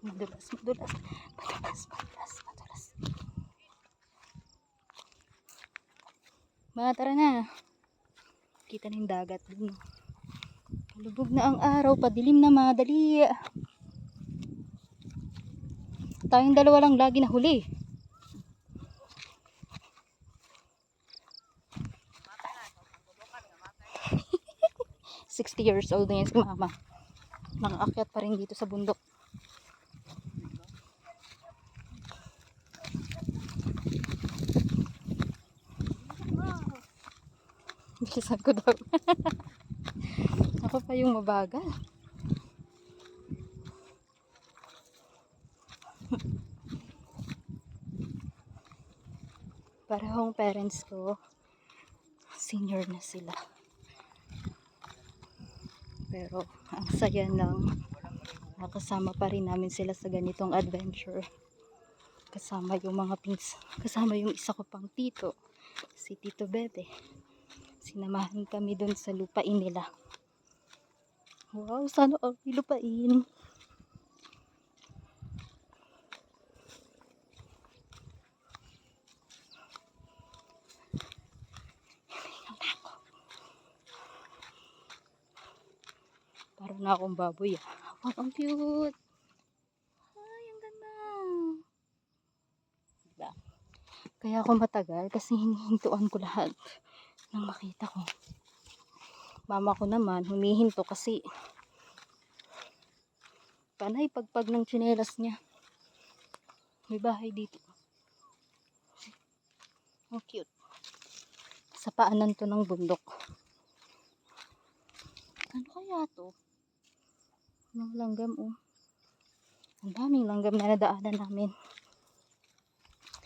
Madulas, madulas, madulas, madulas, madulas. Mga tara na. Kita na yung dagat dun. Lubog na ang araw, padilim na madali. Tayong dalawa lang lagi na huli. ...60 years old na yan si mama. Nakaakyat pa rin dito sa bundok. Bilisan ko daw. Ako pa yung mabagal. Parehong parents ko, senior na sila. Pero ang saya lang, nakasama pa rin namin sila sa ganitong adventure. Kasama yung mga kasama yung isa ko pang tito, si Tito Bebe. Sinamahan kami dun sa lupain nila. Wow, sana all lupain. Parang na akong baboy. Wow, ang cute. Ay, ang ganda. Diba? Kaya ako matagal kasi hinihintuan ko lahat ng makita ko. Mama ko naman humihinto kasi panay pagpag ng tsinelas niya. May bahay dito. Ang cute. Sa paanan to ng bundok. Ano kaya to? Ng langgam oh. Ang daming langgam na nadaanan namin.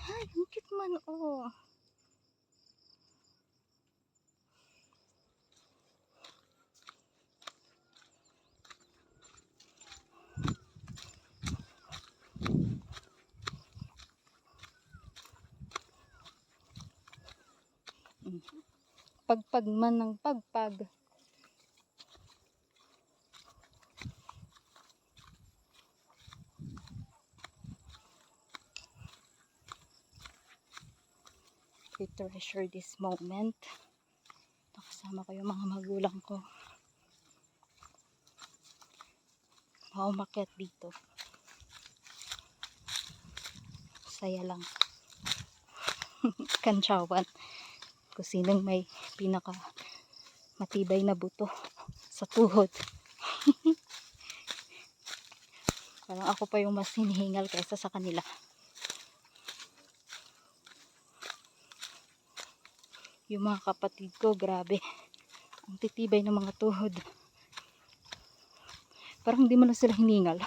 Ay, ang cute man oh. Pagpag man ng pagpag. We treasure this moment. Nakasama ko yung mga magulang ko. Maumakyat dito. Saya lang. Kantsawan. Kung sinong may pinaka matibay na buto sa tuhod. Parang ako pa yung mas hinihingal kaysa sa kanila. Yung mga kapatid ko, grabe. Ang titibay ng mga tuhod. Parang hindi mo lang sila hiningal.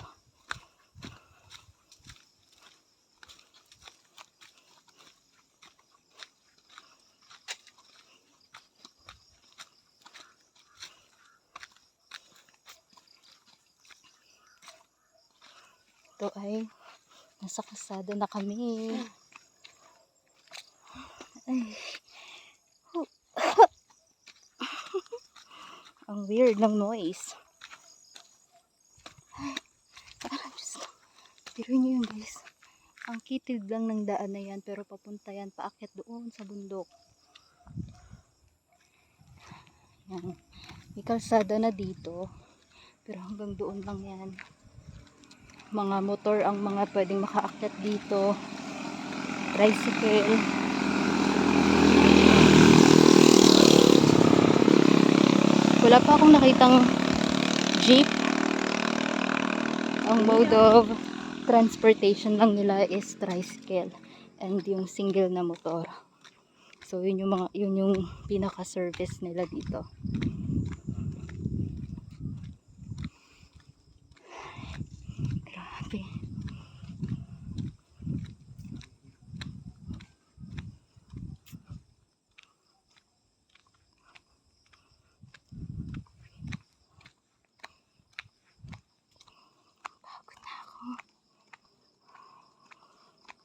Ito ay nasa kasada na kami. Ay. Ang weird ng noise. Ay, parang Diyos. Tiruin nyo yun guys. Ang kitid lang ng daan na yan pero papunta yan paakyat doon sa bundok. Yan. May kalsada na dito pero hanggang doon lang yan. Mga motor ang mga pwedeng makaakyat dito. Tricycle. Wala pa akong nakitang jeep. Ang mode of transportation lang nila is tricycle and yung single na motor. So yun yung pinaka-service nila dito. Grabe.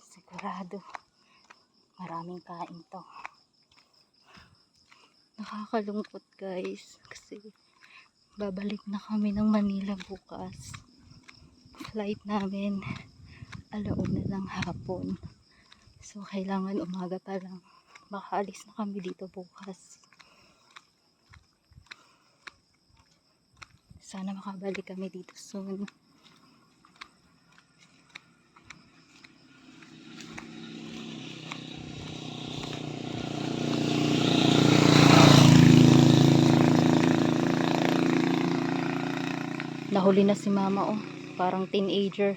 Sigurado maraming kain to. Nakakalungkot guys kasi babalik na kami ng Manila bukas. flight namin 1:00 ng hapon. So kailangan umaga pa lang. Makaalis na kami dito bukas. Sana makabalik kami dito soon. Nahuli na si mama, oh. Parang teenager.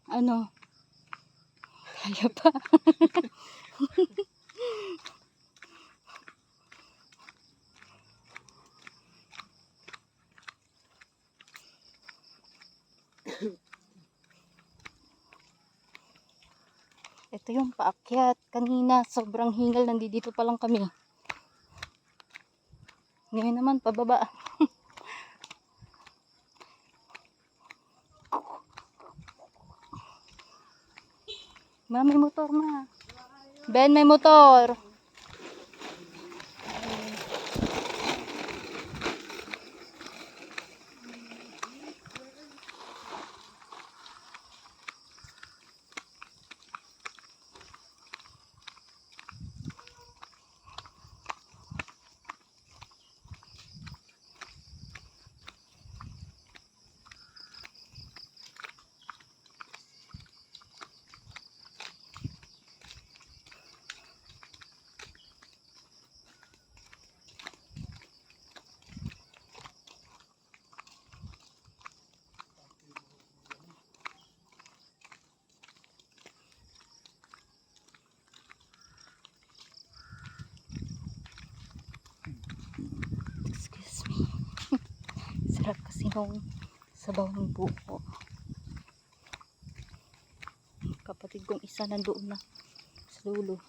Ano? Kaya pa. Ito yung paakyat. Kanina, sobrang hingal. Nandito pa lang kami. Ngayon naman, pababa. Ma, may motor, ma. Ben, may motor. Excuse me. Sarap kasi nung sabaw ng buko. Kapatid kong isa nandoon na sa dulo.